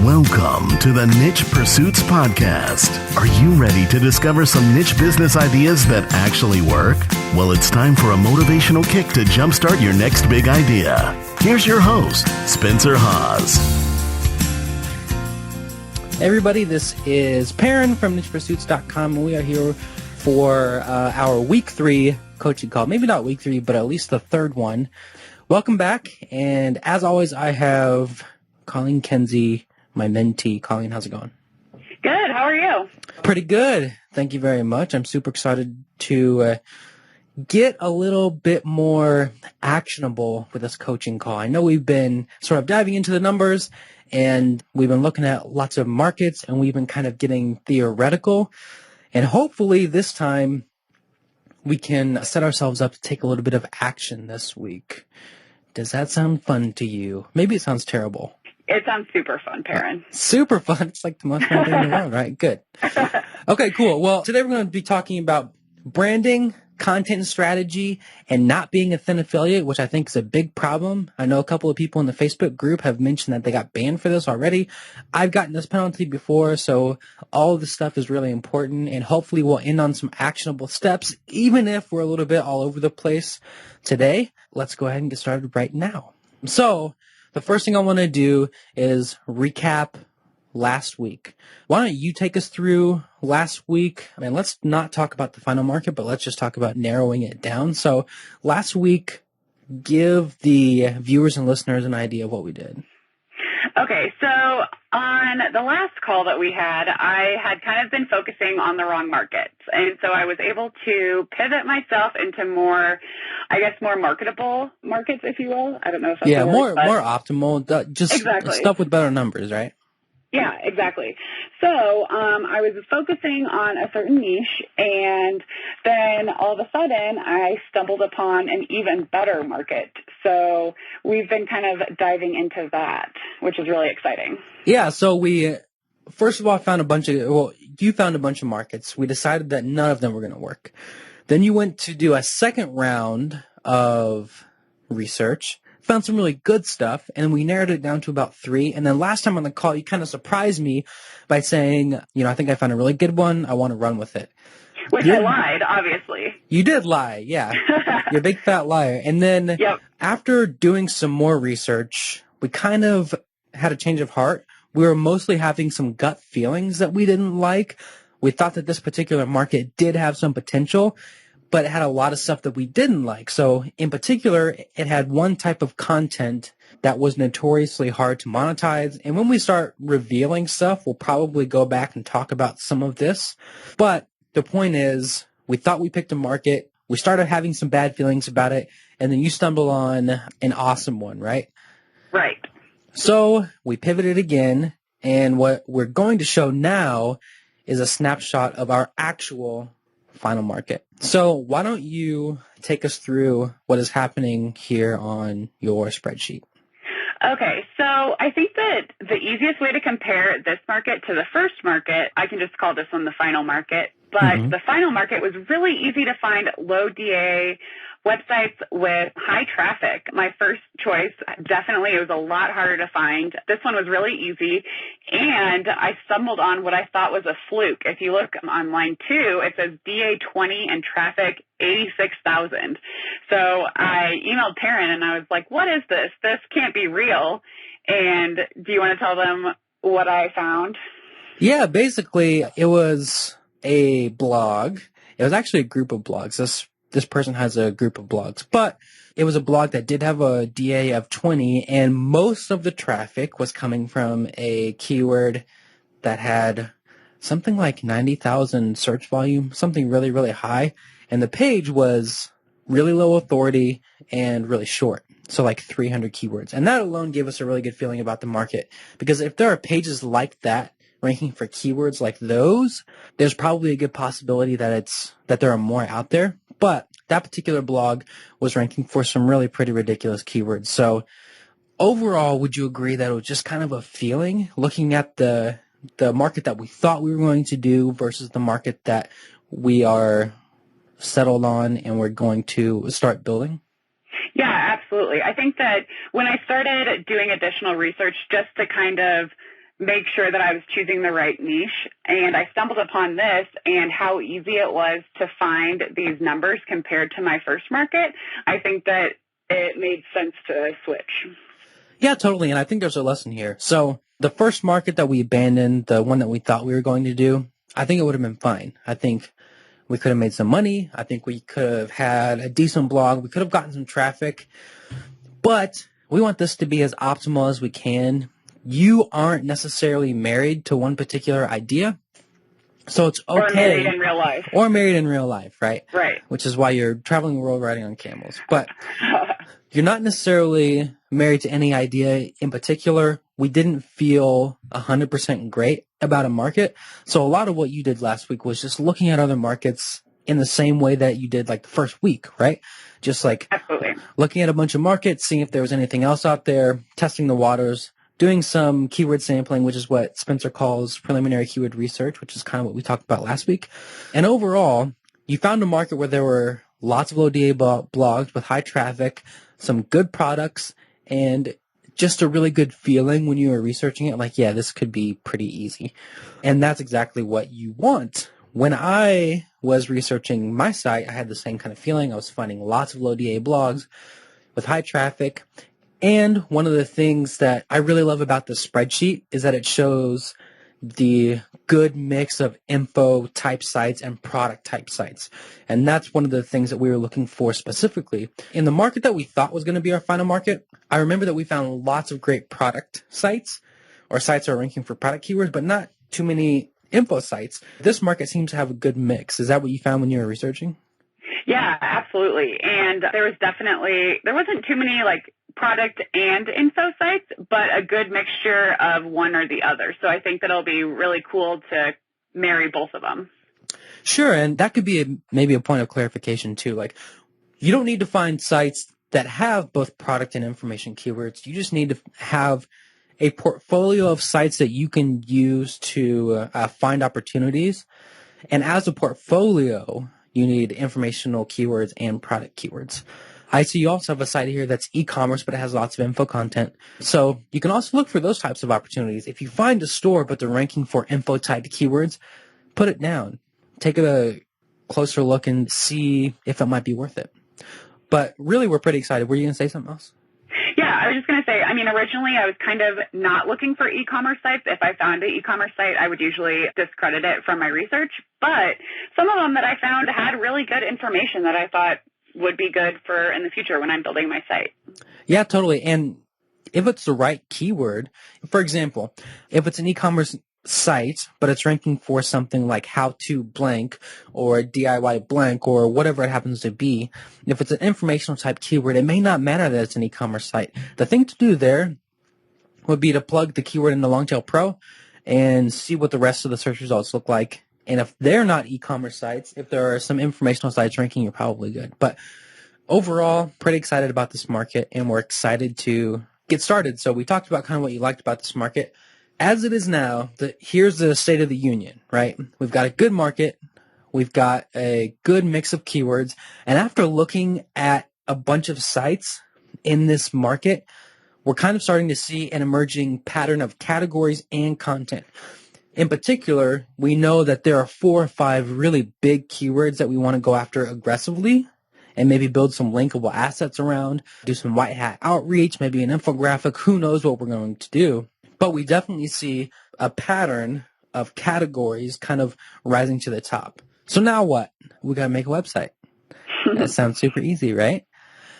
Welcome to the Niche Pursuits Podcast. Are you ready to discover some niche business ideas that actually work? Well, it's time for a motivational kick to jumpstart your next big idea. Here's your host, Spencer Haas. Hey everybody, this is Perrin from nichepursuits.com, and we are here for our week 3 coaching call. Maybe not week 3, but at least the third one. Welcome back, and as always, I have Colleen Kenzie, my mentee. Colleen, how's it going? Good. How are you? Pretty good. Thank you very much. I'm super excited to get a little bit more actionable with this coaching call. I know we've been sort of diving into the numbers, and we've been looking at lots of markets, and we've been kind of getting theoretical. And hopefully this time we can set ourselves up to take a little bit of action this week. Does that sound fun to you? Maybe it sounds terrible. It sounds super fun, Perrin. Super fun. It's like the most fun thing in the world, right? Good. Okay, cool. Well, today we're going to be talking about branding, content strategy, and not being a thin affiliate, which I think is a big problem. I know a couple of people in the Facebook group have mentioned that they got banned for this already. I've gotten this penalty before, so all of this stuff is really important, and hopefully we'll end on some actionable steps, even if we're a little bit all over the place today. Let's go ahead and get started right now. So, the first thing I want to do is recap last week. Why don't you take us through last week? I mean, let's not talk about the final market, but let's just talk about narrowing it down. So last week, give the viewers and listeners an idea of what we did. Okay, so on the last call that we had, I had kind of been focusing on the wrong markets. And so I was able to pivot myself into more, I guess, more marketable markets, if you will. I don't know if that's more optimal, just exactly. Stuff with better numbers, right? Yeah, exactly. So I was focusing on a certain niche, and then all of a sudden I stumbled upon an even better market. So we've been kind of diving into that, which is really exciting. Yeah, so we, first of all, you found a bunch of markets. We decided that none of them were going to work. Then you went to do a second round of research, found some really good stuff, and we narrowed it down to about 3. And then last time on the call, you kind of surprised me by saying, I think I found a really good one. I want to run with it. Which I lied, obviously. You did lie, yeah. You're a big fat liar. And then After doing some more research, we kind of had a change of heart. We were mostly having some gut feelings that we didn't like. We thought that this particular market did have some potential, but it had a lot of stuff that we didn't like. So in particular, it had one type of content that was notoriously hard to monetize. And when we start revealing stuff, we'll probably go back and talk about some of this. But the point is, we thought we picked a market. We started having some bad feelings about it. And then you stumble on an awesome one, right? Right. So we pivoted again. And what we're going to show now is a snapshot of our actual final market. So why don't you take us through what is happening here on your spreadsheet? Okay, so I think that the easiest way to compare this market to the first market, I can just call this one the final market, but the final market was really easy to find low DA websites with high traffic. My first choice, definitely, it was a lot harder to find. This one was really easy, and I stumbled on what I thought was a fluke. If you look on line 2, it says DA 20 and traffic 86,000. So I emailed Perrin, and I was like, what is this? This can't be real. And do you want to tell them what I found? Yeah, basically, it was a blog. It was actually a group of blogs. This person has a group of blogs, but it was a blog that did have a DA of 20, and most of the traffic was coming from a keyword that had something like 90,000 search volume, something really, really high, and the page was really low authority and really short, so like 300 keywords. And that alone gave us a really good feeling about the market, because if there are pages like that ranking for keywords like those, there's probably a good possibility that there are more out there. But that particular blog was ranking for some really pretty ridiculous keywords. So overall, would you agree that it was just kind of a feeling looking at the market that we thought we were going to do versus the market that we are settled on and we're going to start building? Yeah, absolutely. I think that when I started doing additional research just to kind of make sure that I was choosing the right niche. And I stumbled upon this and how easy it was to find these numbers compared to my first market. I think that it made sense to switch. Yeah, totally. And I think there's a lesson here. So the first market that we abandoned, the one that we thought we were going to do, I think it would have been fine. I think we could have made some money. I think we could have had a decent blog. We could have gotten some traffic. But we want this to be as optimal as we can. You aren't necessarily married to one particular idea. So it's okay. Or married in real life. Or married in real life, right? Right. Which is why you're traveling the world riding on camels. But you're not necessarily married to any idea in particular. We didn't feel 100% great about a market. So a lot of what you did last week was just looking at other markets in the same way that you did like the first week, right? Just like Absolutely. Looking at a bunch of markets, seeing if there was anything else out there, testing the waters, doing some keyword sampling, which is what Spencer calls preliminary keyword research, which is kind of what we talked about last week. And overall, you found a market where there were lots of low DA blogs with high traffic, some good products, and just a really good feeling when you were researching it. Like, yeah, this could be pretty easy. And that's exactly what you want. When I was researching my site, I had the same kind of feeling. I was finding lots of low DA blogs with high traffic. And one of the things that I really love about the spreadsheet is that it shows the good mix of info type sites and product type sites. And that's one of the things that we were looking for specifically. In the market that we thought was going to be our final market, I remember that we found lots of great product sites or sites that are ranking for product keywords, but not too many info sites. This market seems to have a good mix. Is that what you found when you were researching? Yeah, absolutely. And there wasn't too many like product and info sites, but a good mixture of one or the other. So I think that it'll be really cool to marry both of them. Sure. And that could be maybe a point of clarification too. Like, you don't need to find sites that have both product and information keywords. You just need to have a portfolio of sites that you can use to find opportunities. And as a portfolio, you need informational keywords and product keywords. I see you also have a site here that's e-commerce, but it has lots of info content. So you can also look for those types of opportunities. If you find a store, but they're ranking for info type keywords, put it down. Take a closer look and see if it might be worth it. But really, we're pretty excited. Were you going to say something else? Yeah, I was just going to say, originally I was kind of not looking for e-commerce sites. If I found an e-commerce site, I would usually discredit it from my research. But some of them that I found had really good information that I thought would be good for in the future when I'm building my site. Yeah, totally. And if it's the right keyword, for example, if it's an e-commerce site, but it's ranking for something like how to blank or DIY blank or whatever it happens to be, if it's an informational type keyword, it may not matter that it's an e-commerce site. The thing to do there would be to plug the keyword into Longtail Pro and see what the rest of the search results look like. And if they're not e-commerce sites, if there are some informational sites ranking, you're probably good. But overall, pretty excited about this market, and we're excited to get started. So we talked about kind of what you liked about this market. As it is now, here's the state of the union, right? We've got a good market. We've got a good mix of keywords. And after looking at a bunch of sites in this market, we're kind of starting to see an emerging pattern of categories and content. In particular, we know that there are 4 or 5 really big keywords that we want to go after aggressively and maybe build some linkable assets around, do some white hat outreach, maybe an infographic. Who knows what we're going to do? But we definitely see a pattern of categories kind of rising to the top. So now what? We got to make a website. That sounds super easy, right?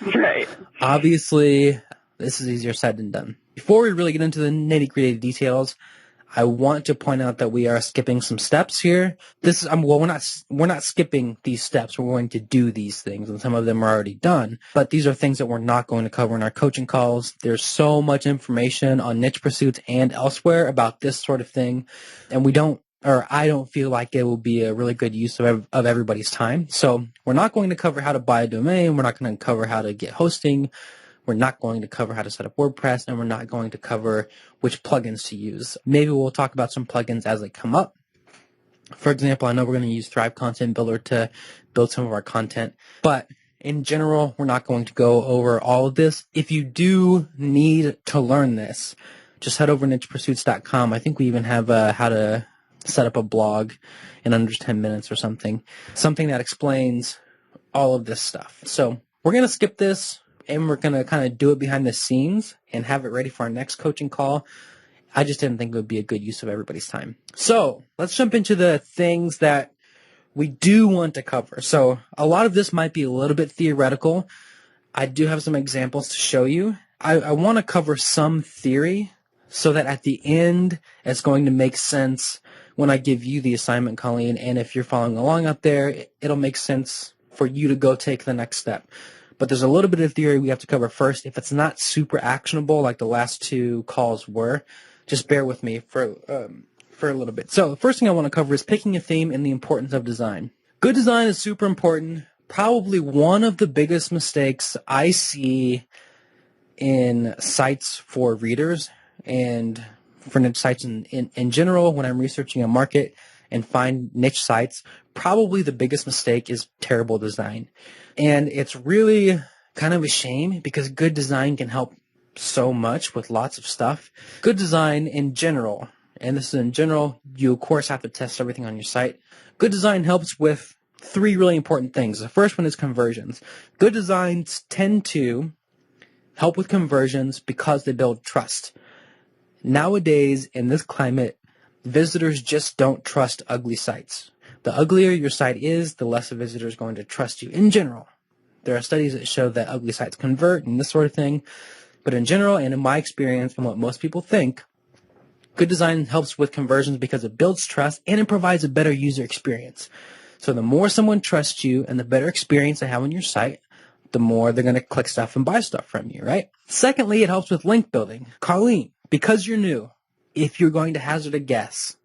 Right. Obviously, this is easier said than done. Before we really get into the nitty-gritty details, I want to point out that we are skipping some steps here. We're not skipping these steps. We're going to do these things, and some of them are already done. But these are things that we're not going to cover in our coaching calls. There's so much information on Niche Pursuits and elsewhere about this sort of thing, and I don't feel like it will be a really good use of everybody's time. So we're not going to cover how to buy a domain. We're not going to cover how to get hosting. We're not going to cover how to set up WordPress, and we're not going to cover which plugins to use. Maybe we'll talk about some plugins as they come up. For example, I know we're going to use Thrive Content Builder to build some of our content, but in general, we're not going to go over all of this. If you do need to learn this, just head over to nichepursuits.com. I think we even have how to set up a blog in under 10 minutes or something that explains all of this stuff. So we're going to skip this, and we're going to kind of do it behind the scenes and have it ready for our next coaching call. I just didn't think it would be a good use of everybody's time. So let's jump into the things that we do want to cover. So a lot of this might be a little bit theoretical. I do have some examples to show you. I want to cover some theory so that at the end it's going to make sense when I give you the assignment, Colleen. And if you're following along up there, it'll make sense for you to go take the next step. But there's a little bit of theory we have to cover first. If it's not super actionable like the last two calls were, just bear with me for a little bit. So the first thing I want to cover is picking a theme and the importance of design. Good design is super important. Probably one of the biggest mistakes I see in sites for readers and for niche sites in general when I'm researching a market and find niche sites, probably the biggest mistake is terrible design. And it's really kind of a shame because good design can help so much with lots of stuff. Good design in general, and this is in general, you of course have to test everything on your site. Good design helps with three really important things. The first one is conversions. Good designs tend to help with conversions because they build trust. Nowadays, in this climate, visitors just don't trust ugly sites. The uglier your site is, the less a visitor is going to trust you in general. There are studies that show that ugly sites convert and this sort of thing. But in general, and in my experience and what most people think, good design helps with conversions because it builds trust and it provides a better user experience. So the more someone trusts you and the better experience they have on your site, the more they're going to click stuff and buy stuff from you, right? Secondly, it helps with link building. Colleen, because you're new, if you're going to hazard a guess,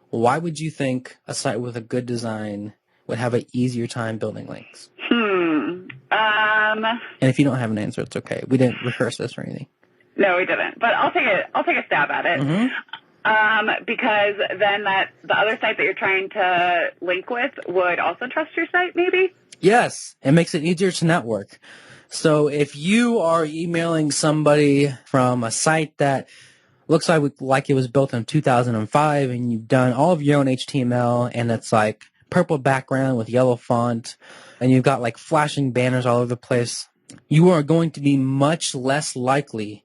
why would you think a site with a good design would have an easier time building links? And if you don't have an answer, it's okay. We didn't rehearse this or anything. No, we didn't. But I'll take a stab at it. Mm-hmm. Because then the other site that you're trying to link with would also trust your site, maybe? Yes, it makes it easier to network. So if you are emailing somebody from a site that looks like it was built in 2005 and you've done all of your own HTML and it's like purple background with yellow font and you've got like flashing banners all over the place, you are going to be much less likely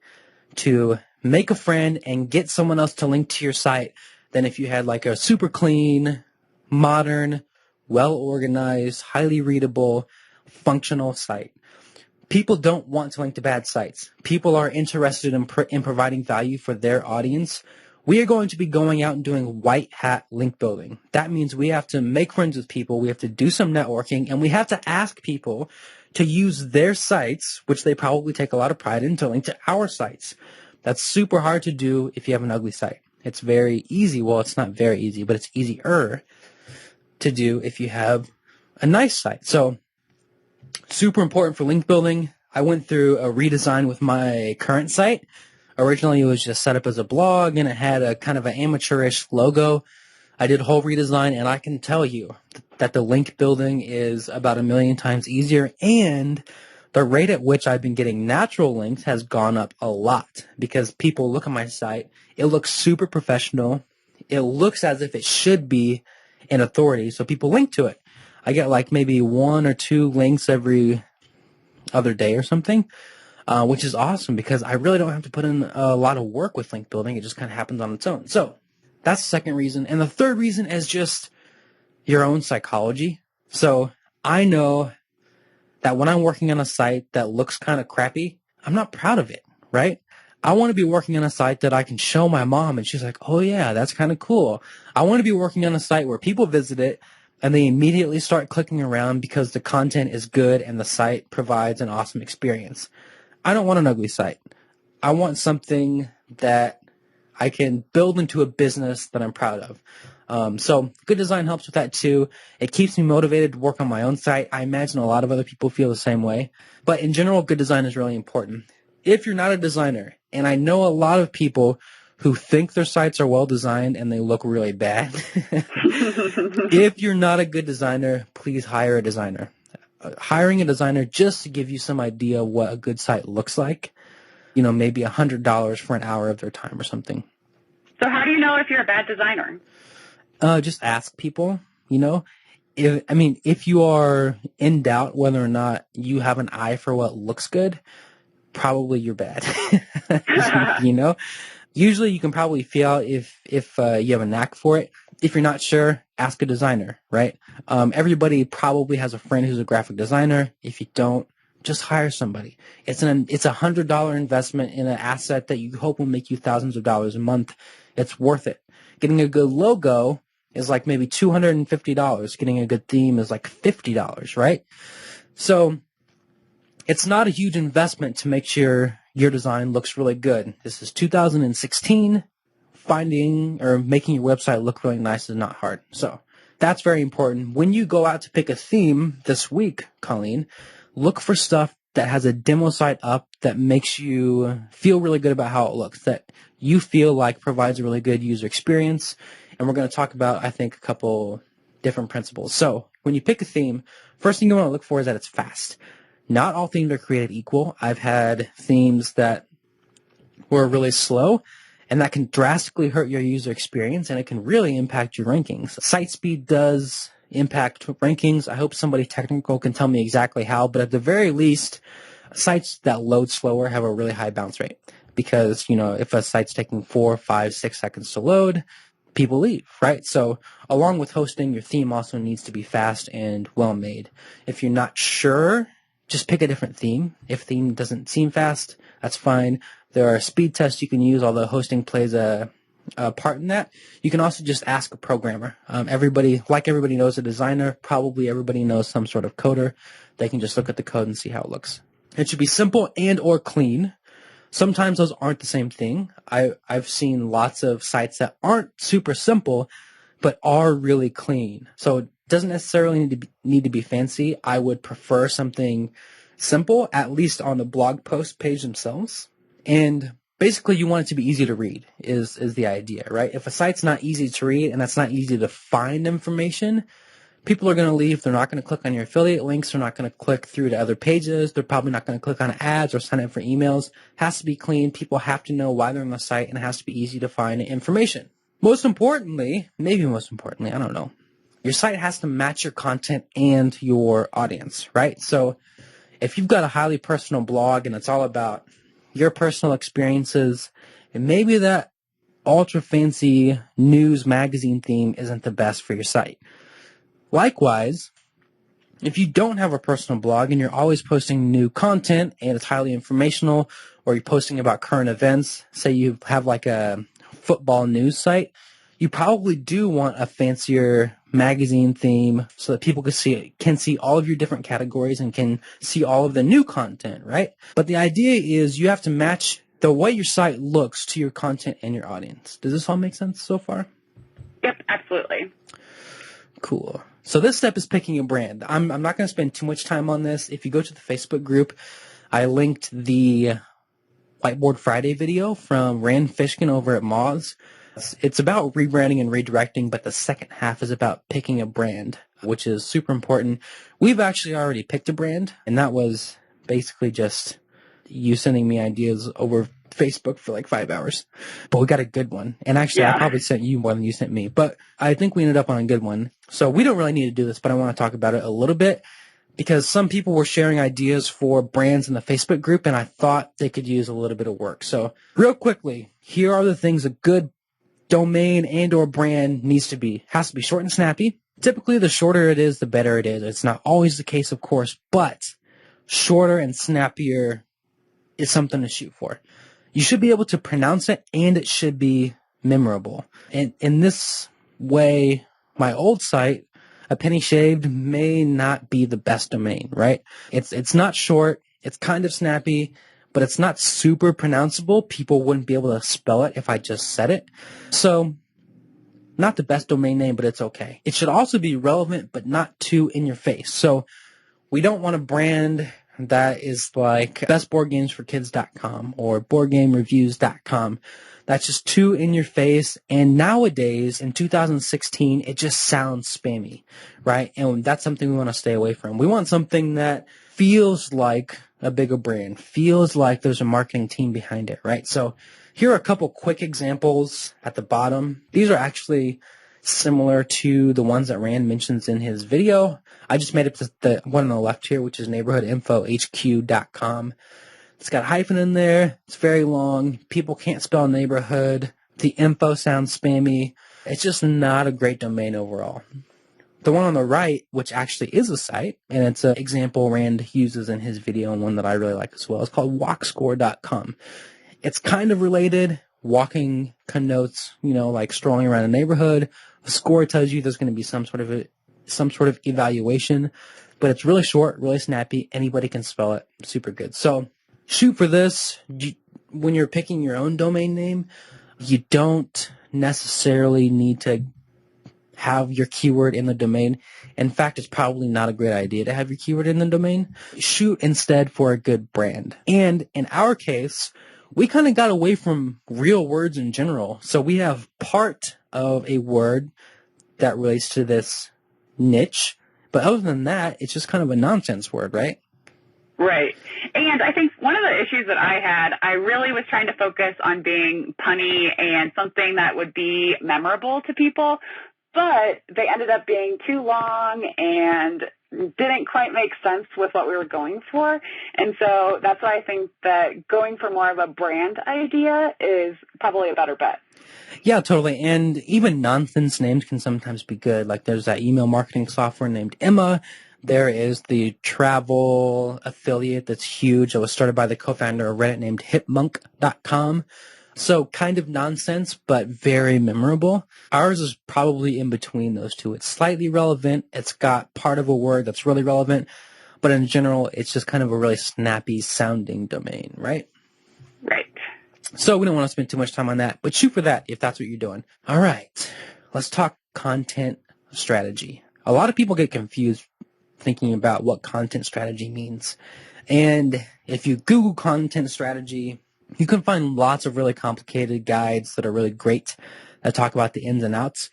to make a friend and get someone else to link to your site than if you had like a super clean, modern, well-organized, highly readable, functional site. People don't want to link to bad sites. People are interested in providing value for their audience. We are going to be going out and doing white hat link building. That means we have to make friends with people, we have to do some networking, and we have to ask people to use their sites, which they probably take a lot of pride in, to link to our sites. That's super hard to do if you have an ugly site. It's very easy. Well, it's not very easy, but it's easier to do if you have a nice site. So super important for link building. I went through a redesign with my current site. Originally, it was just set up as a blog, and it had a kind of an amateurish logo. I did a whole redesign, and I can tell you that the link building is about 1 million times easier, and the rate at which I've been getting natural links has gone up a lot because people look at my site. It looks super professional. It looks as if it should be an authority, so people link to it. I get like maybe 1 or 2 links every other day or something, which is awesome because I really don't have to put in a lot of work with link building. It just kind of happens on its own. So that's the second reason. And the third reason is just your own psychology. So I know that when I'm working on a site that looks kind of crappy, I'm not proud of it, right? I want to be working on a site that I can show my mom and she's like, oh yeah, that's kind of cool. I want to be working on a site where people visit it and they immediately start clicking around because the content is good and the site provides an awesome experience. I don't want an ugly site. I want something that I can build into a business that I'm proud of. So good design helps with that too. It keeps me motivated to work on my own site. I imagine a lot of other people feel the same way. But in general, good design is really important. If you're not a designer, and I know a lot of people who think their sites are well designed and they look really bad. If you're not a good designer, please hire a designer. Hiring a designer just to give you some idea what a good site looks like maybe $100 for an hour of their time or something. So how do you know if you're a bad designer? Just ask people, if you are in doubt whether or not you have an eye for what looks good, probably you're bad. Usually you can probably feel out if you have a knack for it. If you're not sure, ask a designer, right? Everybody probably has a friend who's a graphic designer. If you don't, just hire somebody. It's $100 investment in an asset that you hope will make you thousands of dollars a month. It's worth it. Getting a good logo is like maybe $250. Getting a good theme is like $50, right? So it's not a huge investment to make sure your design looks really good. This is 2016. Finding or making your website look really nice is not hard. So that's very important. When you go out to pick a theme this week, Colleen, look for stuff that has a demo site up that makes you feel really good about how it looks, that you feel like provides a really good user experience. And we're going to talk about, I think, a couple different principles. So when you pick a theme, first thing you want to look for is that it's fast. Not all themes are created equal. I've had themes that were really slow, and that can drastically hurt your user experience, and it can really impact your rankings. Site speed does impact rankings. I hope somebody technical can tell me exactly how, but at the very least, sites that load slower have a really high bounce rate. Because, if a site's taking 4, 5, 6 seconds to load, people leave, right? So along with hosting, your theme also needs to be fast and well made. If you're not sure, just pick a different theme. If theme doesn't seem fast, that's fine. There are speed tests you can use, although hosting plays a part in that. You can also just ask a programmer. Everybody knows a designer. Probably everybody knows some sort of coder. They can just look at the code and see how it looks. It should be simple and or clean. Sometimes those aren't the same thing. I've seen lots of sites that aren't super simple, but are really clean. So it doesn't necessarily need to be fancy. I would prefer something simple, at least on the blog post page themselves. And basically you want it to be easy to read is the idea, right? If a site's not easy to read and that's not easy to find information, people are going to leave. They're not going to click on your affiliate links. They're not going to click through to other pages. They're probably not going to click on ads or sign up for emails. It has to be clean. People have to know why they're on the site, and it has to be easy to find information. Most importantly, I don't know. Your site has to match your content and your audience, right? So if you've got a highly personal blog and it's all about your personal experiences, and maybe that ultra fancy news magazine theme isn't the best for your site. Likewise, if you don't have a personal blog and you're always posting new content and it's highly informational, or you're posting about current events, say you have like a football news site, you probably do want a fancier magazine theme so that people can see all of your different categories and can see all of the new content, right? But the idea is you have to match the way your site looks to your content and your audience. Does this all make sense so far? Yep, absolutely. Cool. So this step is picking a brand. I'm not going to spend too much time on this. If you go to the Facebook group, I linked the Whiteboard Friday video from Rand Fishkin over at Moz. It's about rebranding and redirecting, but the second half is about picking a brand, which is super important. We've actually already picked a brand, and that was basically just you sending me ideas over Facebook for like 5 hours. But we got a good one. And actually, I probably sent you more than you sent me. But I think we ended up on a good one. So we don't really need to do this, but I want to talk about it a little bit because some people were sharing ideas for brands in the Facebook group, and I thought they could use a little bit of work. So real quickly, here are the things a good domain and or brand needs to be. Has to be short and snappy. Typically, the shorter it is, the better it is. It's not always the case, of course, but shorter and snappier is something to shoot for. You should be able to pronounce it, and it should be memorable. And in this way, my old site, A Penny Shaved, may not be the best domain, right? It's not short. It's kind of snappy, but it's not super pronounceable. People wouldn't be able to spell it if I just said it. So, not the best domain name, but it's okay. It should also be relevant, but not too in your face. So, we don't want a brand that is like bestboardgamesforkids.com or boardgamereviews.com. That's just too in your face. And nowadays, in 2016, it just sounds spammy, right? And that's something we want to stay away from. We want something that feels like a bigger brand, feels like there's a marketing team behind it, right? So here are a couple quick examples at the bottom. These are actually similar to the ones that Rand mentions in his video. I just made up the one on the left here, which is neighborhoodinfohq.com. It's got a hyphen in there. It's very long. People can't spell neighborhood. The info sounds spammy. It's just not a great domain overall. The one on the right, which actually is a site, and it's an example Rand uses in his video and one that I really like as well, is called walkscore.com. It's kind of related. Walking connotes, like strolling around a neighborhood. A score tells you there's going to be some sort of evaluation, but it's really short, really snappy. Anybody can spell it. Super good. So shoot for this. When you're picking your own domain name, you don't necessarily need to have your keyword in the domain. In fact, it's probably not a great idea to have your keyword in the domain. Shoot instead for a good brand. And in our case, we kind of got away from real words in general. So we have part of a word that relates to this niche. But other than that, it's just kind of a nonsense word, right? Right. And I think one of the issues that I had, I really was trying to focus on being punny and something that would be memorable to people, but they ended up being too long and didn't quite make sense with what we were going for. And so that's why I think that going for more of a brand idea is probably a better bet. Yeah, totally. And even nonsense names can sometimes be good. Like there's that email marketing software named Emma. There is the travel affiliate that's huge. It was started by the co-founder of Reddit named hipmonk.com. So kind of nonsense, but very memorable. Ours is probably in between those two. It's slightly relevant. It's got part of a word that's really relevant. But in general, it's just kind of a really snappy sounding domain, right? Right. So we don't want to spend too much time on that, but shoot for that if that's what you're doing. All right. Let's talk content strategy. A lot of people get confused thinking about what content strategy means. And if you Google content strategy, you can find lots of really complicated guides that are really great that talk about the ins and outs.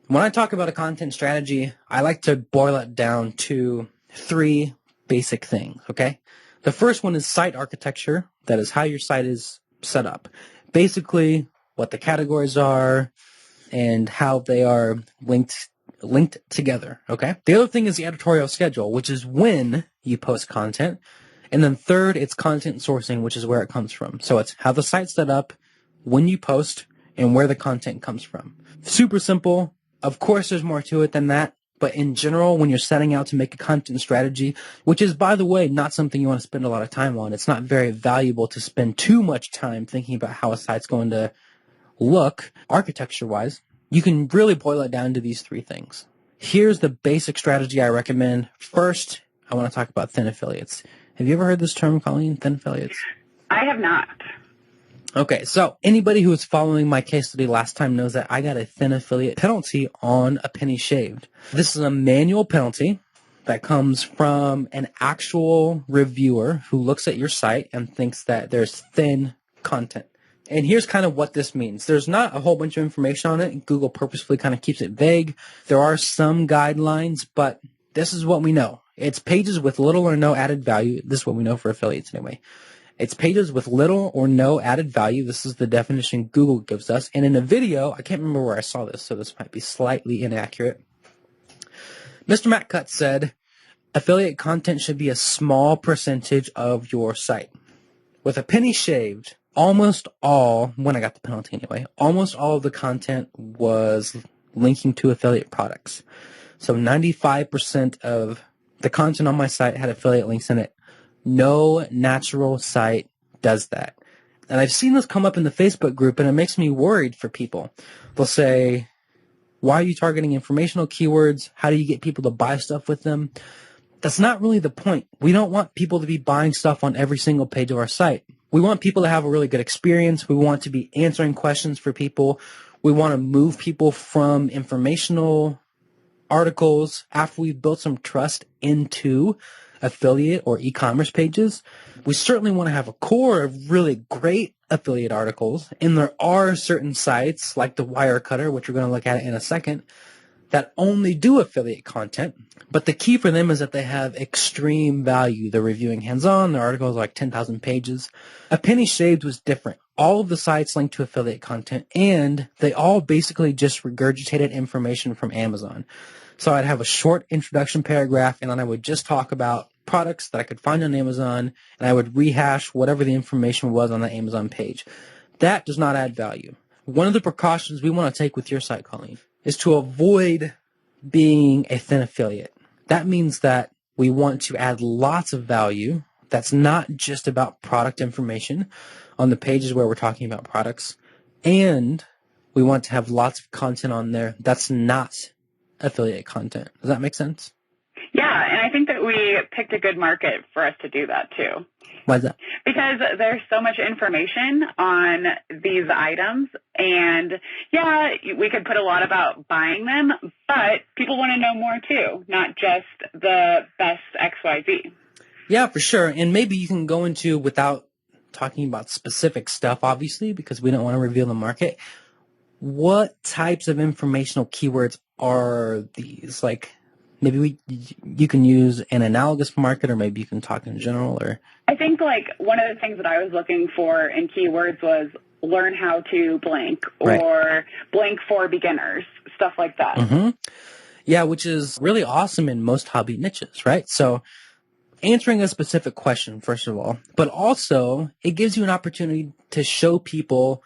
When I talk about a content strategy, I like to boil it down to 3 basic things, okay? The first one is site architecture. That is how your site is set up. Basically, what the categories are and how they are linked together, okay? The other thing is the editorial schedule, which is when you post content. And then third, it's content sourcing, which is where it comes from. So it's how the site's set up, when you post, and where the content comes from. Super simple. Of course, there's more to it than that. But in general, when you're setting out to make a content strategy, which is, by the way, not something you want to spend a lot of time on. It's not very valuable to spend too much time thinking about how a site's going to look architecture-wise. You can really boil it down to these 3 things. Here's the basic strategy I recommend. First, I want to talk about thin affiliates. Have you ever heard this term, Colleen, thin affiliates? I have not. Okay, so anybody who was following my case study last time knows that I got a thin affiliate penalty on a penny shaved. This is a manual penalty that comes from an actual reviewer who looks at your site and thinks that there's thin content. And here's kind of what this means. There's not a whole bunch of information on it. Google purposefully kind of keeps it vague. There are some guidelines, but this is what we know. It's pages with little or no added value. This is what we know for affiliates anyway. It's pages with little or no added value. This is the definition Google gives us. And in a video, I can't remember where I saw this, so this might be slightly inaccurate. Mr. Matt Cutts said, affiliate content should be a small percentage of your site. With a penny shaved, almost all, when I got the penalty anyway, almost all of the content was linking to affiliate products. So 95% of the content on my site had affiliate links in it. No natural site does that. And I've seen this come up in the Facebook group, and it makes me worried for people. They'll say, why are you targeting informational keywords? How do you get people to buy stuff with them? That's not really the point. We don't want people to be buying stuff on every single page of our site. We want people to have a really good experience. We want to be answering questions for people. We want to move people from informational articles after we've built some trust into affiliate or e-commerce pages. We certainly want to have a core of really great affiliate articles, and there are certain sites like the Wirecutter, which we're going to look at in a second, that only do affiliate content, but the key for them is that they have extreme value. They're reviewing hands-on. Their articles are like 10,000 pages. A Penny Shaved was different. All of the sites linked to affiliate content, and they all basically just regurgitated information from Amazon. So I'd have a short introduction paragraph, and then I would just talk about products that I could find on Amazon, and I would rehash whatever the information was on the Amazon page. That does not add value. One of the precautions we want to take with your site, Colleen, is to avoid being a thin affiliate. That means that we want to add lots of value that's not just about product information on the pages where we're talking about products, and we want to have lots of content on there that's not affiliate content. Does that make sense? Yeah, and I think that we picked a good market for us to do that too. Why is that? Because there's so much information on these items, and yeah, we could put a lot about buying them, but people want to know more too, not just the best XYZ. Yeah, for sure. And maybe you can go into, without talking about specific stuff, obviously, because we don't want to reveal the market, what types of informational keywords are these? Like, maybe you can use an analogous market, or maybe you can talk in general, or... I think like one of the things that I was looking for in keywords was learn how to blank, or right. blank for beginners, stuff like that. Mm-hmm. Yeah, which is really awesome in most hobby niches, right? So answering a specific question, first of all, but also it gives you an opportunity to show people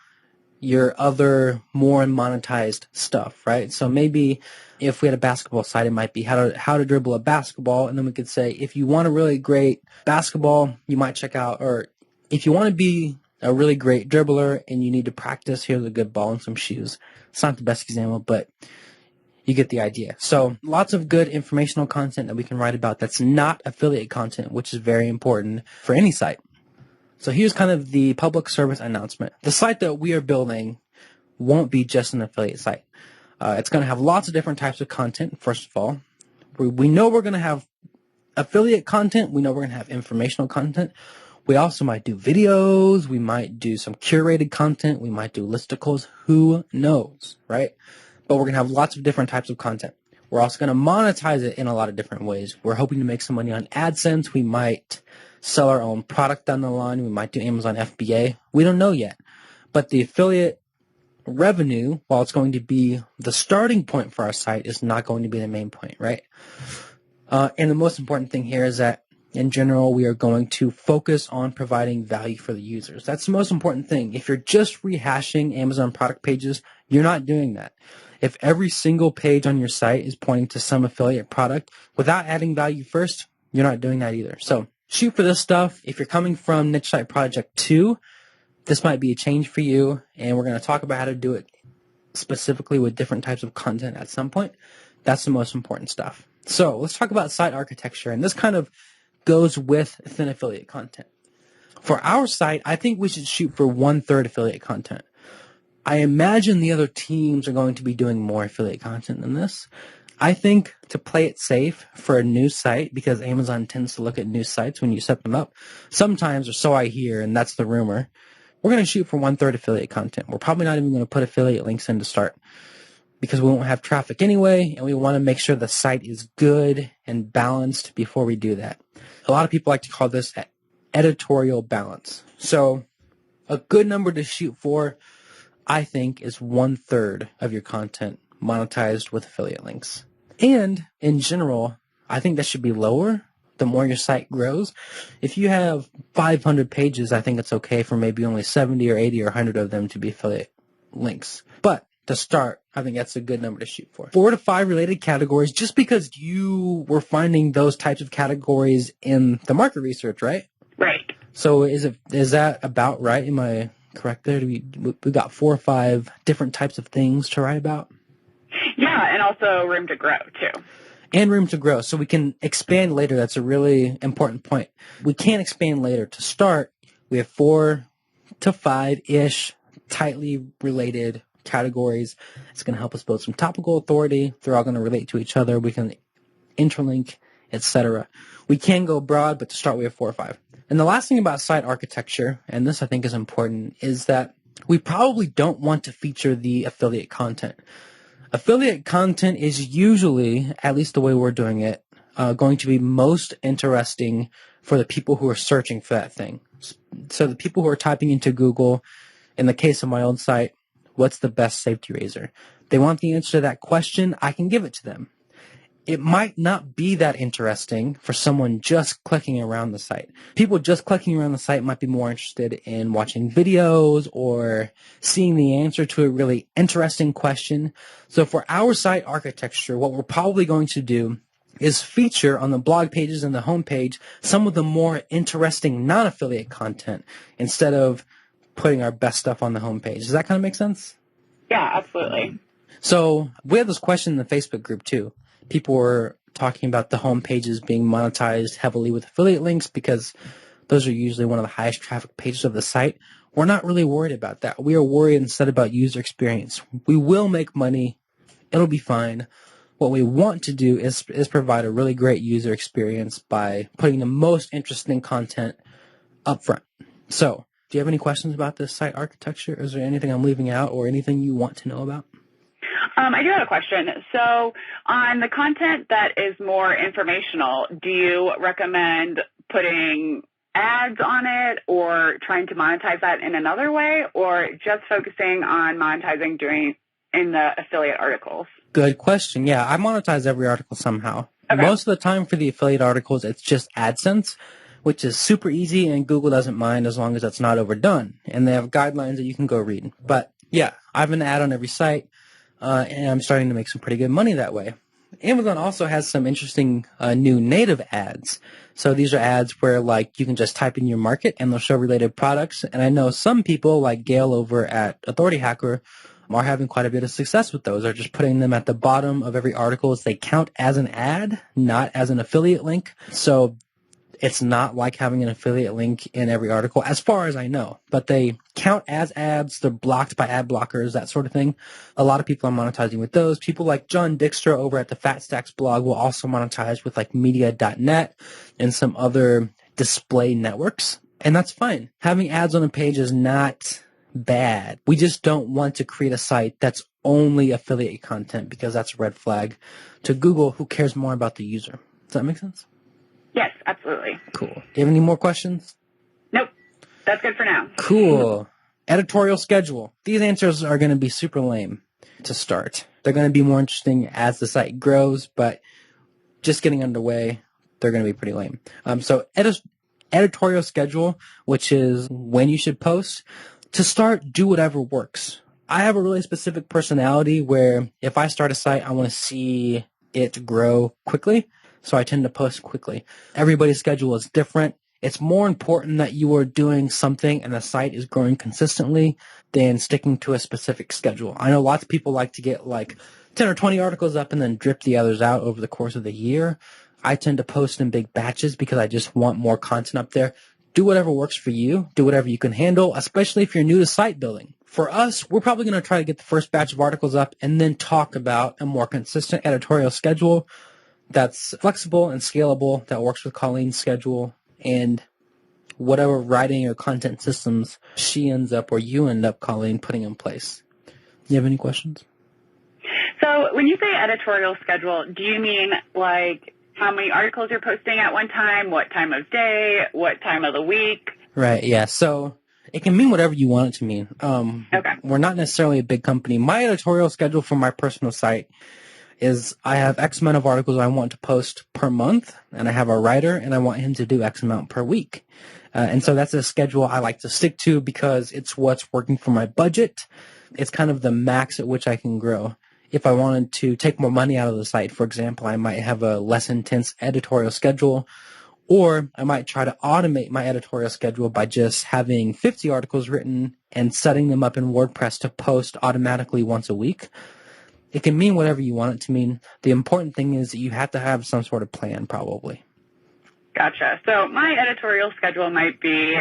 your other more monetized stuff, right? So maybe if we had a basketball site, it might be how to dribble a basketball. And then we could say, if you want a really great basketball, you might check out, or if you want to be a really great dribbler and you need to practice, here's a good ball and some shoes. It's not the best example, but you get the idea. So lots of good informational content that we can write about that's not affiliate content, which is very important for any site. So here's kind of the public service announcement. The site that we are building won't be just an affiliate site. It's going to have lots of different types of content, first of all. We know we're going to have affiliate content. We know we're going to have informational content. We also might do videos. We might do some curated content. We might do listicles. Who knows, right? But we're going to have lots of different types of content. We're also going to monetize it in a lot of different ways. We're hoping to make some money on AdSense. We might sell our own product down the line. We might do Amazon FBA. We don't know yet. But the affiliate revenue, while it's going to be the starting point for our site, is not going to be the main point, right? And the most important thing here is that, in general, we are going to focus on providing value for the users. That's the most important thing. If you're just rehashing Amazon product pages, you're not doing that. If every single page on your site is pointing to some affiliate product without adding value first, you're not doing that either. So shoot for this stuff. If you're coming from Niche Site Project 2, this might be a change for you, and we're going to talk about how to do it specifically with different types of content at some point. That's the most important stuff. So let's talk about site architecture, and this kind of goes with thin affiliate content. For our site, I think we should shoot for 1/3 affiliate content. I imagine the other teams are going to be doing more affiliate content than this. I think to play it safe for a new site, because Amazon tends to look at new sites when you set them up, sometimes, or so I hear, and that's the rumor, we're going to shoot for 1/3 affiliate content. We're probably not even going to put affiliate links in to start, because we won't have traffic anyway, and we want to make sure the site is good and balanced before we do that. A lot of people like to call this editorial balance. So a good number to shoot for, I think, is 1/3 of your content monetized with affiliate links. And in general, I think that should be lower the more your site grows. If you have 500 pages, I think it's okay for maybe only 70 or 80 or 100 of them to be affiliate links. But to start, I think that's a good number to shoot for. 4 to 5 related categories, just because you were finding those types of categories in the market research, right? Right. So is that about right? Am I correct there? We got 4 or 5 different types of things to write about? Yeah, and also room to grow, too. And room to grow. So we can expand later. That's a really important point. We can't expand later. To start, we have 4 to 5-ish tightly related categories. It's going to help us build some topical authority. They're all going to relate to each other. We can interlink, etc. We can go broad, but to start, we have 4 or 5. And the last thing about site architecture, and this I think is important, is that we probably don't want to feature the affiliate content. Affiliate content is usually, at least the way we're doing it, going to be most interesting for the people who are searching for that thing. So the people who are typing into Google, in the case of my own site, what's the best safety razor? They want the answer to that question, I can give it to them. It might not be that interesting for someone just clicking around the site. People just clicking around the site might be more interested in watching videos or seeing the answer to a really interesting question. So for our site architecture, what we're probably going to do is feature on the blog pages and the homepage some of the more interesting non-affiliate content instead of putting our best stuff on the homepage. Does that kind of make sense? Yeah, absolutely. So we had this question in the Facebook group too. People were talking about the home pages being monetized heavily with affiliate links because those are usually one of the highest traffic pages of the site. We're not really worried about that. We are worried instead about user experience. We will make money. It'll be fine. What we want to do is provide a really great user experience by putting the most interesting content up front. So, do you have any questions about this site architecture? Is there anything I'm leaving out or anything you want to know about? I do have a question. So on the content that is more informational, do you recommend putting ads on it or trying to monetize that in another way, or just focusing on monetizing in the affiliate articles? Good question. Yeah, I monetize every article somehow. Okay. Most of the time for the affiliate articles, it's just AdSense, which is super easy and Google doesn't mind as long as it's not overdone. And they have guidelines that you can go read. But yeah, I have an ad on every site. And I'm starting to make some pretty good money that way. Amazon also has some interesting new native ads. So these are ads where like you can just type in your market and they'll show related products. And I know some people like Gail over at Authority Hacker are having quite a bit of success with those. They're just putting them at the bottom of every article as they count as an ad, not as an affiliate link. So it's not like having an affiliate link in every article, as far as I know. But they count as ads. They're blocked by ad blockers, that sort of thing. A lot of people are monetizing with those. People like John Dykstra over at the Fat Stacks blog will also monetize with like media.net and some other display networks. And that's fine. Having ads on a page is not bad. We just don't want to create a site that's only affiliate content because that's a red flag to Google, who cares more about the user. Does that make sense? Yes, absolutely. Cool. Do you have any more questions? Nope. That's good for now. Cool. Editorial schedule. These answers are going to be super lame to start. They're going to be more interesting as the site grows, but just getting underway, they're going to be pretty lame. So editorial schedule, which is when you should post. To start, do whatever works. I have a really specific personality where if I start a site, I want to see it grow quickly. So I tend to post quickly. Everybody's schedule is different. It's more important that you are doing something and the site is growing consistently than sticking to a specific schedule. I know lots of people like to get like 10 or 20 articles up and then drip the others out over the course of the year. I tend to post in big batches because I just want more content up there. Do whatever works for you. Do whatever you can handle, especially if you're new to site building. For us, we're probably going to try to get the first batch of articles up and then talk about a more consistent editorial schedule that's flexible and scalable, that works with Colleen's schedule, and whatever writing or content systems she ends up or you end up, Colleen, putting in place. You have any questions? So when you say editorial schedule, do you mean like how many articles you're posting at one time, what time of day, what time of the week? Right, yeah. So it can mean whatever you want it to mean. Okay. We're not necessarily a big company. My editorial schedule for my personal site is I have X amount of articles I want to post per month, and I have a writer, and I want him to do X amount per week. And so that's a schedule I like to stick to because it's what's working for my budget. It's kind of the max at which I can grow. If I wanted to take more money out of the site, for example, I might have a less intense editorial schedule, or I might try to automate my editorial schedule by just having 50 articles written and setting them up in WordPress to post automatically once a week. It can mean whatever you want it to mean. The important thing is that you have to have some sort of plan, probably. Gotcha. So my editorial schedule might be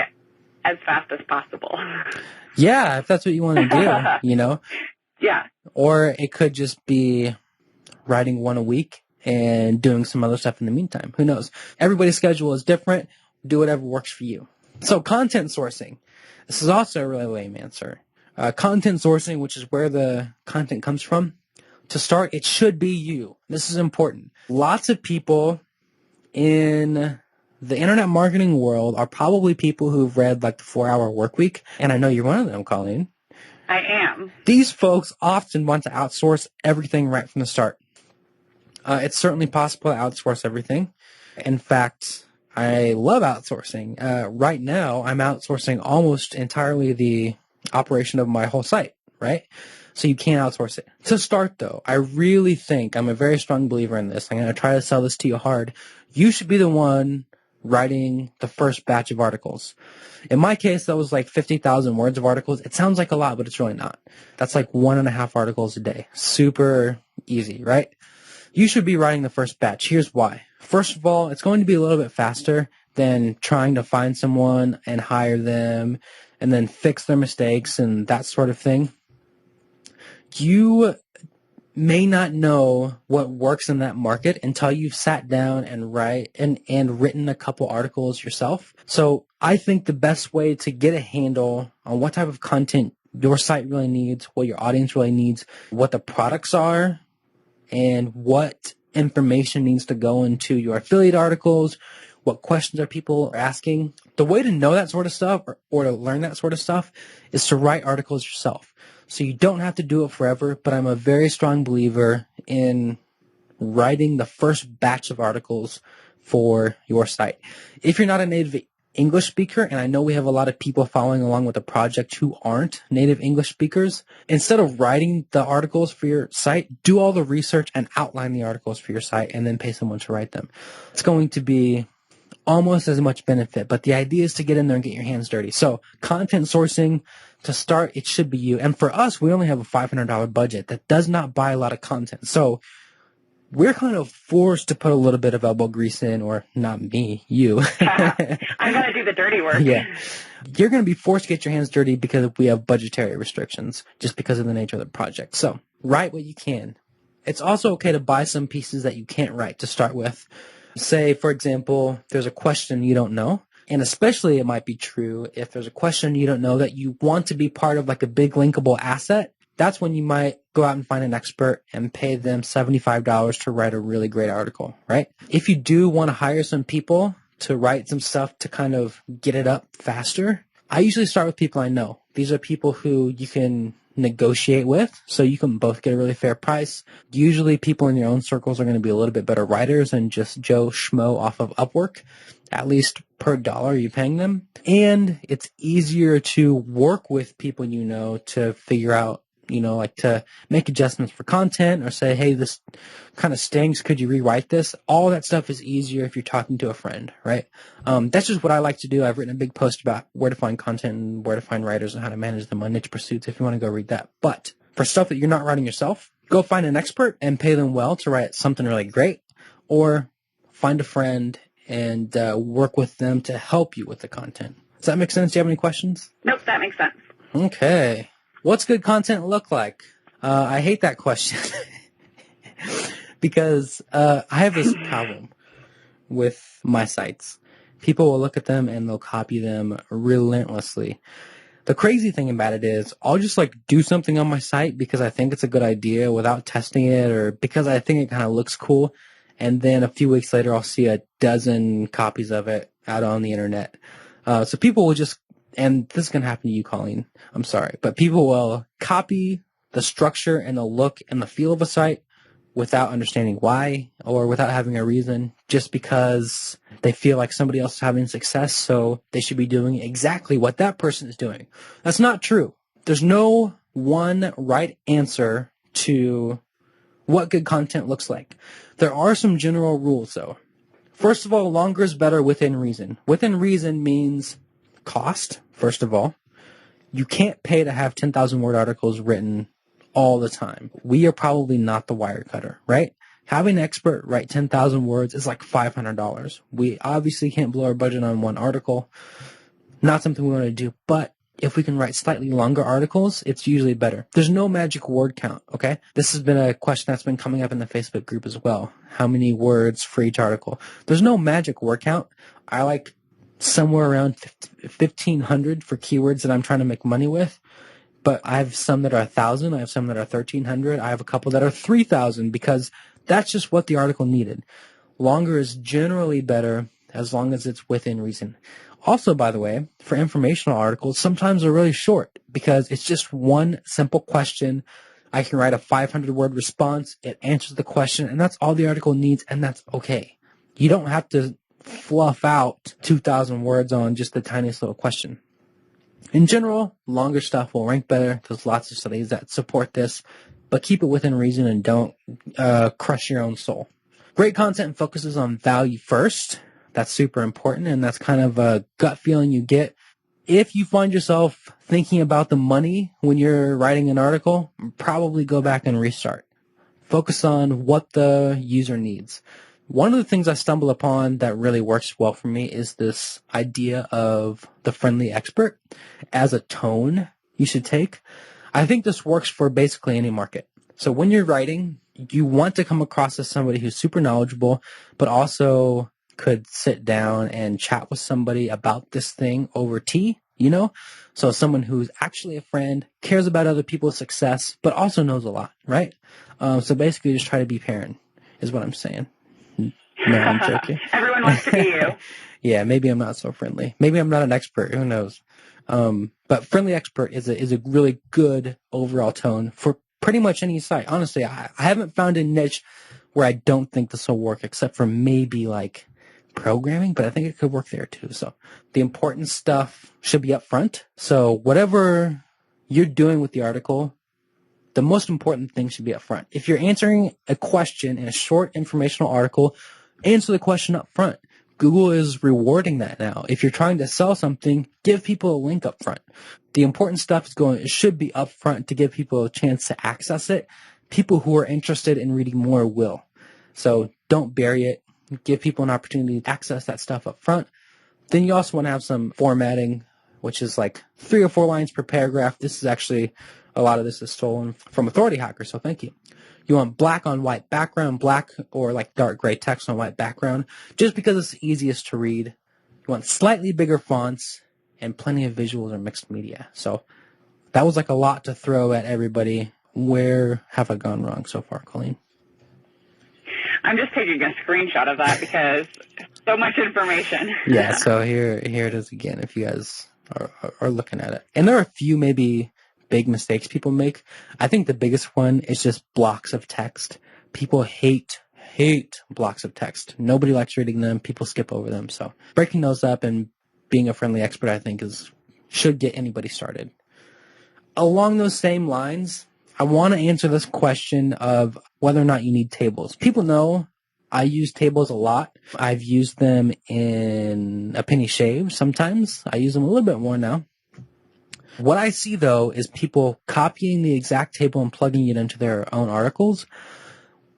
as fast as possible. Yeah, if that's what you want to do, you know? Yeah. Or it could just be writing one a week and doing some other stuff in the meantime. Who knows? Everybody's schedule is different. Do whatever works for you. So content sourcing. This is also a really lame answer. Content sourcing, which is where the content comes from. to start, it should be you. This is important. Lots of people in the internet marketing world are probably people who've read like the 4-Hour Workweek, and I know you're one of them, Colleen. I am. These folks often want to outsource everything right from the start. It's certainly possible to outsource everything. In fact, I love outsourcing. Right now, I'm outsourcing almost entirely the operation of my whole site, right? So you can't outsource it. To start, though, I really think, I'm a very strong believer in this. I'm going to try to sell this to you hard. You should be the one writing the first batch of articles. In my case, that was like 50,000 words of articles. It sounds like a lot, but it's really not. That's like 1.5 articles a day. Super easy, right? You should be writing the first batch. Here's why. First of all, it's going to be a little bit faster than trying to find someone and hire them and then fix their mistakes and that sort of thing. You may not know what works in that market until you've sat down and written a couple articles yourself. So I think the best way to get a handle on what type of content your site really needs, what your audience really needs, what the products are, and what information needs to go into your affiliate articles, what questions are people asking. The way to know that sort of stuff or to learn that sort of stuff is to write articles yourself. So you don't have to do it forever, but I'm a very strong believer in writing the first batch of articles for your site. If you're not a native English speaker, and I know we have a lot of people following along with the project who aren't native English speakers, instead of writing the articles for your site, do all the research and outline the articles for your site and then pay someone to write them. It's going to be almost as much benefit, but the idea is to get in there and get your hands dirty. So content sourcing, to start, it should be you. And for us, we only have a $500 budget that does not buy a lot of content. So we're kind of forced to put a little bit of elbow grease in, or not me, you. I'm going to do the dirty work. Yeah. You're going to be forced to get your hands dirty because we have budgetary restrictions just because of the nature of the project. So write what you can. It's also okay to buy some pieces that you can't write to start with. Say, for example, there's a question you don't know. And especially it might be true if there's a question you don't know that you want to be part of like a big linkable asset. That's when you might go out and find an expert and pay them $75 to write a really great article, right? If you do want to hire some people to write some stuff to kind of get it up faster, I usually start with people I know. These are people who you can negotiate with, so you can both get a really fair price. Usually people in your own circles are going to be a little bit better writers than just Joe Schmo off of Upwork, at least per dollar you're paying them. And it's easier to work with people you know to figure out, like to make adjustments for content or say, hey, this kind of stinks. Could you rewrite this? All that stuff is easier if you're talking to a friend, right? That's just what I like to do. I've written a big post about where to find content and where to find writers and how to manage them on Niche Pursuits if you want to go read that. But for stuff that you're not writing yourself, go find an expert and pay them well to write something really great, or find a friend and work with them to help you with the content. Does that make sense? Do you have any questions? Nope, that makes sense. Okay. What's good content look like? I hate that question because I have this problem with my sites. People will look at them and they'll copy them relentlessly. The crazy thing about it is I'll just do something on my site because I think it's a good idea without testing it, or because I think it kind of looks cool. And then a few weeks later, I'll see a dozen copies of it out on the internet. So people will just, and this is going to happen to you, Colleen, I'm sorry, but people will copy the structure and the look and the feel of a site without understanding why, or without having a reason, just because they feel like somebody else is having success, so they should be doing exactly what that person is doing. That's not true. There's no one right answer to what good content looks like. There are some general rules, though. First of all, longer is better within reason. Within reason means cost, first of all. You can't pay to have 10,000 word articles written all the time. We are probably not the wire cutter, right? Having an expert write 10,000 words is like $500. We obviously can't blow our budget on one article. Not something we want to do, but if we can write slightly longer articles, it's usually better. There's no magic word count, okay? This has been a question that's been coming up in the Facebook group as well. How many words for each article? There's no magic word count. I like somewhere around 1,500 for keywords that I'm trying to make money with. But I have some that are 1,000. I have some that are 1,300. I have a couple that are 3,000 because that's just what the article needed. Longer is generally better as long as it's within reason. Also, by the way, for informational articles, sometimes they're really short because it's just one simple question. I can write a 500-word response. It answers the question, and that's all the article needs, and that's okay. You don't have to fluff out 2,000 words on just the tiniest little question. In general, longer stuff will rank better. There's lots of studies that support this, but keep it within reason and don't crush your own soul. Great content focuses on value first. That's super important, and that's kind of a gut feeling you get. If you find yourself thinking about the money when you're writing an article, probably go back and restart. Focus on what the user needs. One of the things I stumble upon that really works well for me is this idea of the friendly expert as a tone you should take. I think this works for basically any market. So when you're writing, you want to come across as somebody who's super knowledgeable, but also could sit down and chat with somebody about this thing over tea, you know? So someone who's actually a friend, cares about other people's success, but also knows a lot, right? So basically just try to be Perrin, is what I'm saying. No, I'm joking. Everyone wants to be you. Yeah, maybe I'm not so friendly. Maybe I'm not an expert. Who knows? But friendly expert is a really good overall tone for pretty much any site. Honestly, I haven't found a niche where I don't think this will work, except for maybe like programming, but I think it could work there too. So the important stuff should be up front. So whatever you're doing with the article, the most important thing should be up front. If you're answering a question in a short informational article, answer the question up front. Google is rewarding that now. If you're trying to sell something, give people a link up front. The important stuff it should be up front to give people a chance to access it. People who are interested in reading more will. So don't bury it. Give people an opportunity to access that stuff up front. Then you also want to have some formatting, which is like 3 or 4 lines per paragraph. This is actually, a lot of this is stolen from Authority Hacker, so thank you. You want black on white background, black or like dark gray text on white background, just because it's the easiest to read. You want slightly bigger fonts and plenty of visuals or mixed media. So that was like a lot to throw at everybody. Where have I gone wrong so far, Colleen? I'm just taking a screenshot of that because so much information. Yeah, so here it is again, if you guys are looking at it. And there are a few maybe big mistakes people make. I think the biggest one is just blocks of text. People hate blocks of text. Nobody likes reading them. People skip over them. So breaking those up and being a friendly expert, I think, should get anybody started. Along those same lines, I want to answer this question of whether or not you need tables. People know I use tables a lot. I've used them in a penny shave sometimes. I use them a little bit more now. What I see, though, is people copying the exact table and plugging it into their own articles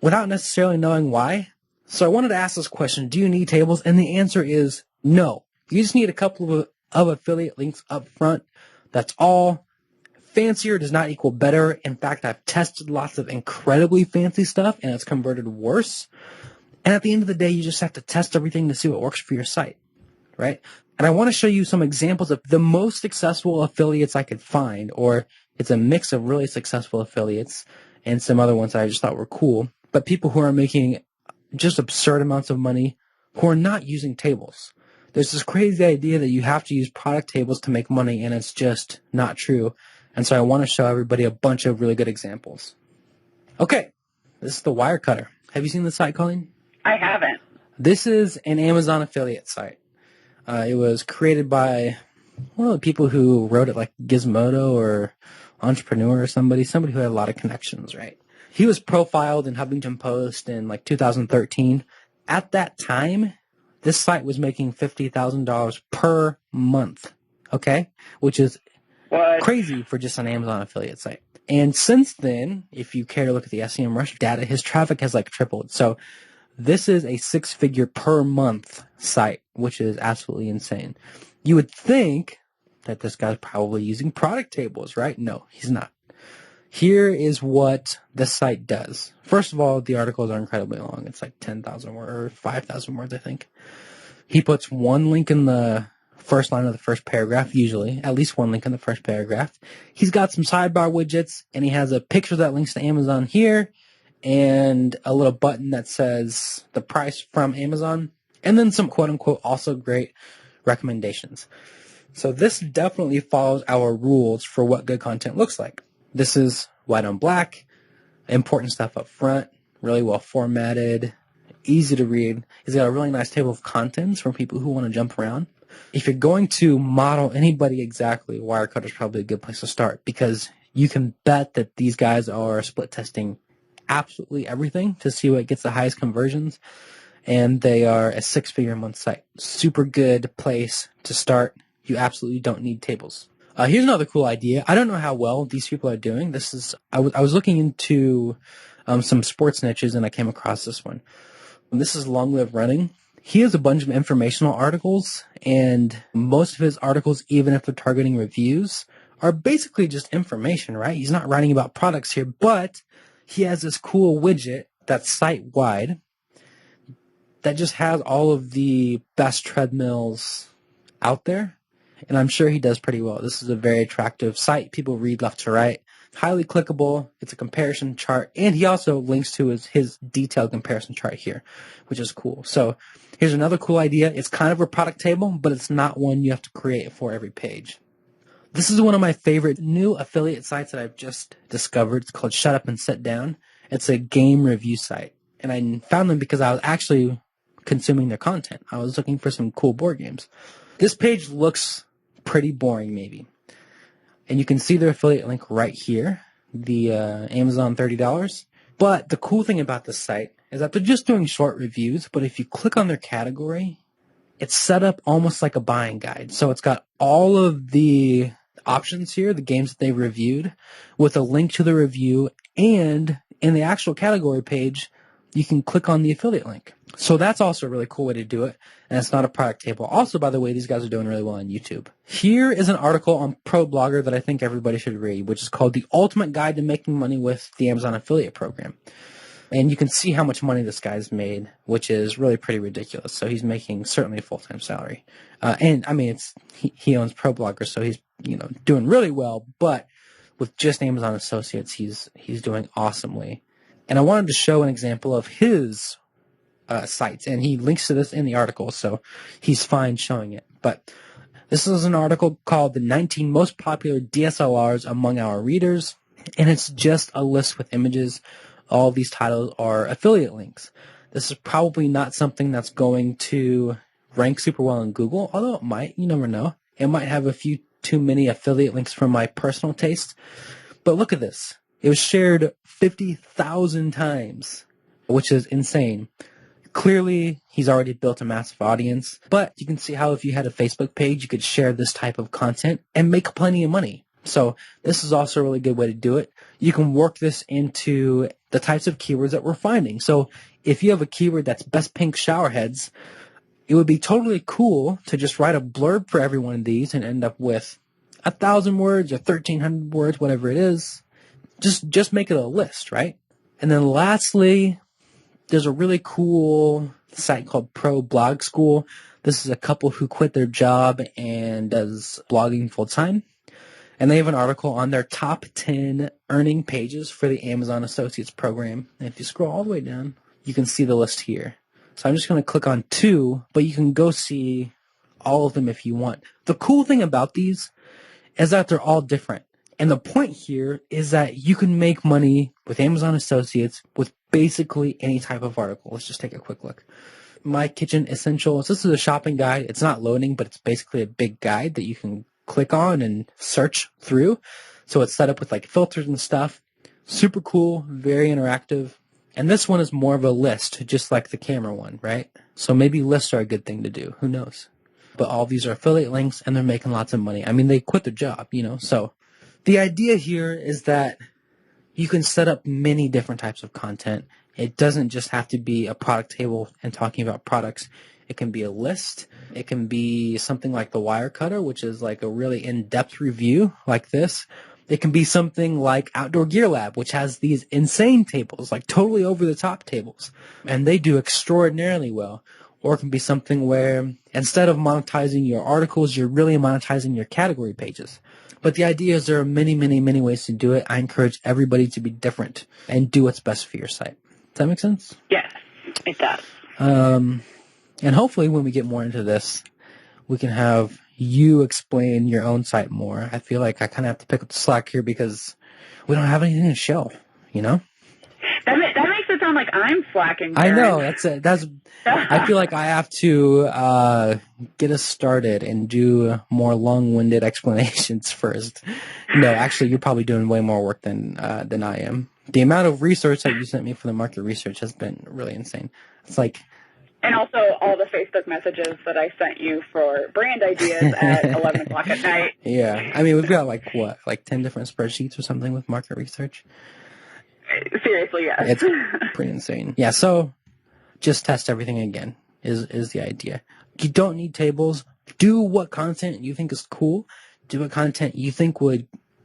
without necessarily knowing why. So I wanted to ask this question, do you need tables? And the answer is no. You just need a couple of affiliate links up front. That's all. Fancier does not equal better. In fact, I've tested lots of incredibly fancy stuff, and it's converted worse. And at the end of the day, you just have to test everything to see what works for your site, right? And I want to show you some examples of the most successful affiliates I could find, or it's a mix of really successful affiliates and some other ones that I just thought were cool, but people who are making just absurd amounts of money who are not using tables. There's this crazy idea that you have to use product tables to make money, and it's just not true. And so I want to show everybody a bunch of really good examples. Okay, this is the Wirecutter. Have you seen the site, Colleen? I haven't. This is an Amazon affiliate site. It was created by one of the people who wrote it, like Gizmodo or Entrepreneur or somebody who had a lot of connections, right? He was profiled in Huffington Post in like 2013. At that time, this site was making $50,000 per month, okay? Which is crazy for just an Amazon affiliate site. And since then, if you care to look at the SEMrush data, his traffic has like tripled. So this is a 6-figure per month site, which is absolutely insane. You would think that this guy's probably using product tables, right? No, he's not. Here is what the site does. First of all, the articles are incredibly long. It's like 10,000 words or 5,000 words, I think. He puts one link in the first line of the first paragraph, usually, at least one link in the first paragraph. He's got some sidebar widgets, and he has a picture that links to Amazon here, and a little button that says the price from Amazon, and then some quote-unquote also great recommendations. So this definitely follows our rules for what good content looks like. This is white on black, important stuff up front, really well formatted, easy to read. He's got a really nice table of contents for people who want to jump around. If you're going to model anybody exactly, Wirecutter is probably a good place to start, because you can bet that these guys are split testing absolutely everything to see what gets the highest conversions, and they are a 6-figure a month site. Super good place to start. You absolutely don't need tables. Here's another cool idea. I don't know how well these people are doing. I was looking into some sports niches, and I came across this one. This is Long Live Running. He has a bunch of informational articles, and most of his articles, even if they're targeting reviews, are basically just information, right? He's not writing about products here, but he has this cool widget that's site-wide that just has all of the best treadmills out there, and I'm sure he does pretty well. This is a very attractive site. People read left to right. Highly clickable. It's a comparison chart, and he also links to his detailed comparison chart here, which is cool. So here's another cool idea. It's kind of a product table, but it's not one you have to create for every page. This is one of my favorite new affiliate sites that I've just discovered. It's called Shut Up and Sit Down. It's a game review site, and I found them because I was actually consuming their content. I was looking for some cool board games. This page looks pretty boring, maybe. And you can see their affiliate link right here, the Amazon $30. But the cool thing about this site is that they're just doing short reviews, but if you click on their category, it's set up almost like a buying guide. So it's got all of the options here, the games that they reviewed, with a link to the review, and in the actual category page, you can click on the affiliate link. So that's also a really cool way to do it, and it's not a product table. Also, by the way, these guys are doing really well on YouTube. Here is an article on ProBlogger that I think everybody should read, which is called The Ultimate Guide to Making Money with the Amazon Affiliate Program. And you can see how much money this guy's made, which is really pretty ridiculous. So he's making certainly a full-time salary. And I mean, he owns ProBlogger, so he's doing really well, but with just Amazon Associates, he's doing awesomely. And I wanted to show an example of his sites, and he links to this in the article, so he's fine showing it. But this is an article called The 19 Most Popular DSLRs Among Our Readers, and it's just a list with images. All of these titles are affiliate links. This is probably not something that's going to rank super well in Google, although it might. You never know. It might have a few too many affiliate links for my personal taste. But look at this. It was shared 50,000 times, which is insane. Clearly, he's already built a massive audience, but you can see how if you had a Facebook page, you could share this type of content and make plenty of money. So this is also a really good way to do it. You can work this into the types of keywords that we're finding. So if you have a keyword that's best pink shower heads, it would be totally cool to just write a blurb for every one of these and end up with 1,000 words or 1,300 words, whatever it is. Just make it a list, right? And then lastly, there's a really cool site called Pro Blog School. This is a couple who quit their job and does blogging full time. And they have an article on their top 10 earning pages for the Amazon Associates program. And if you scroll all the way down, you can see the list here. So I'm just going to click on 2, but you can go see all of them if you want. The cool thing about these is that they're all different. And the point here is that you can make money with Amazon Associates with basically any type of article. Let's just take a quick look. My Kitchen Essentials. This is a shopping guide. It's not loading, but it's basically a big guide that you can click on and search through. So it's set up with like filters and stuff. Super cool, very interactive. And this one is more of a list, just like the camera one, right? So maybe lists are a good thing to do. Who knows? But all these are affiliate links, and they're making lots of money. I mean, they quit their job, So the idea here is that you can set up many different types of content. It doesn't just have to be a product table and talking about products. It can be a list. It can be something like the Wirecutter, which is like a really in-depth review like this. It can be something like Outdoor Gear Lab, which has these insane tables, like totally over-the-top tables. And they do extraordinarily well. or it can be something where instead of monetizing your articles, you're really monetizing your category pages. But the idea is there are many, many, many ways to do it. I encourage everybody to be different and do what's best for your site. Does that make sense? Yes, it does. And hopefully when we get more into this, we can have you explain your own site more. I feel like I kind of have to pick up the slack here because we don't have anything to show, you know? That makes it sound like I'm slacking. Perrin. I know. That's. I feel like I have to get us started and do more long-winded explanations first. No, actually, you're probably doing way more work than I am. The amount of research that you sent me for the market research has been really insane. It's like. And also all the Facebook messages that I sent you for brand ideas at 11 o'clock at night. Yeah. I mean, we've got like 10 different spreadsheets or something with market research. Seriously, yes. It's pretty insane. Yeah, so just test everything again is the idea. You don't need tables. Do what content you think is cool. Do what content you think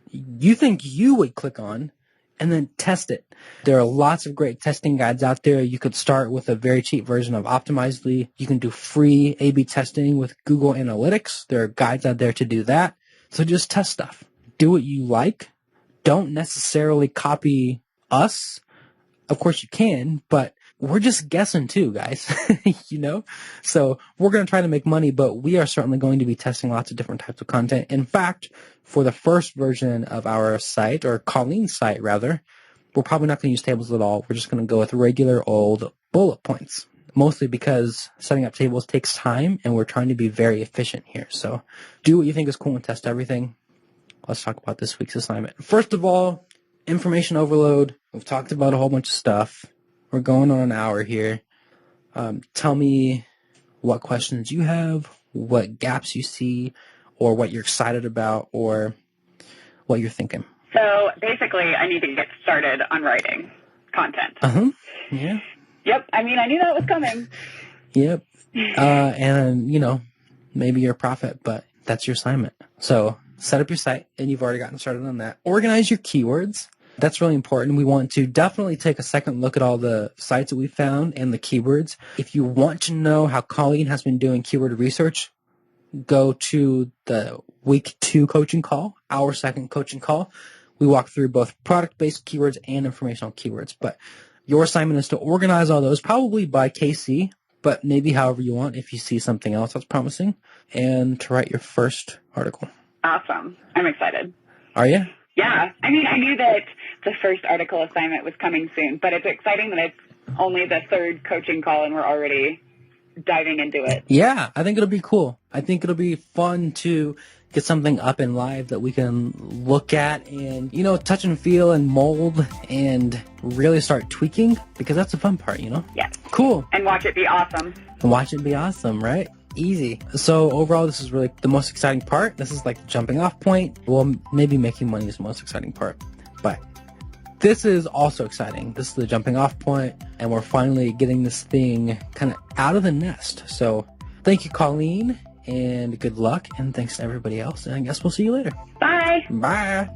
you would click on, and then test it. There are lots of great testing guides out there. You could start with a very cheap version of Optimizely. You can do free A/B testing with Google Analytics. There are guides out there to do that. So just test stuff. Do what you like. Don't necessarily copy us. Of course you can, but we're just guessing too, guys. You know? So we're going to try to make money, but we are certainly going to be testing lots of different types of content. In fact, for the first version of our site, or Colleen's site rather, we're probably not going to use tables at all. We're just going to go with regular old bullet points, mostly because setting up tables takes time and we're trying to be very efficient here. So do what you think is cool and test everything. Let's talk about this week's assignment. First of all, information overload. We've talked about a whole bunch of stuff. We're going on an hour here. Tell me what questions you have, what gaps you see, or what you're excited about, or what you're thinking. So basically, I need to get started on writing content. Yeah. Yep. I mean, I knew that was coming. Yep. And, you know, maybe you're a prophet, but that's your assignment. So set up your site, and you've already gotten started on that. Organize your keywords. That's really important. We want to definitely take a second look at all the sites that we found and the keywords. If you want to know how Colleen has been doing keyword research, go to the week 2 coaching call, our second coaching call. We walk through both product-based keywords and informational keywords. But your assignment is to organize all those, probably by KC, but maybe however you want if you see something else that's promising, and to write your first article. Awesome. I'm excited. Are you? Yeah. I mean, I knew that the first article assignment was coming soon, but it's exciting that it's only the third coaching call and we're already diving into it. Yeah, I think it'll be cool. I think it'll be fun to get something up and live that we can look at and, you know, touch and feel and mold and really start tweaking, because that's the fun part, you know? Yeah. Cool. And watch it be awesome. And watch it be awesome, right? Easy. So overall, this is really the most exciting part. This is like the jumping off point. Well, maybe making money is the most exciting part, but this is also exciting. This is the jumping off point, and we're finally getting this thing kind of out of the nest. So thank you, Colleen, and good luck, and thanks to everybody else, and I guess we'll see you later. Bye. Bye.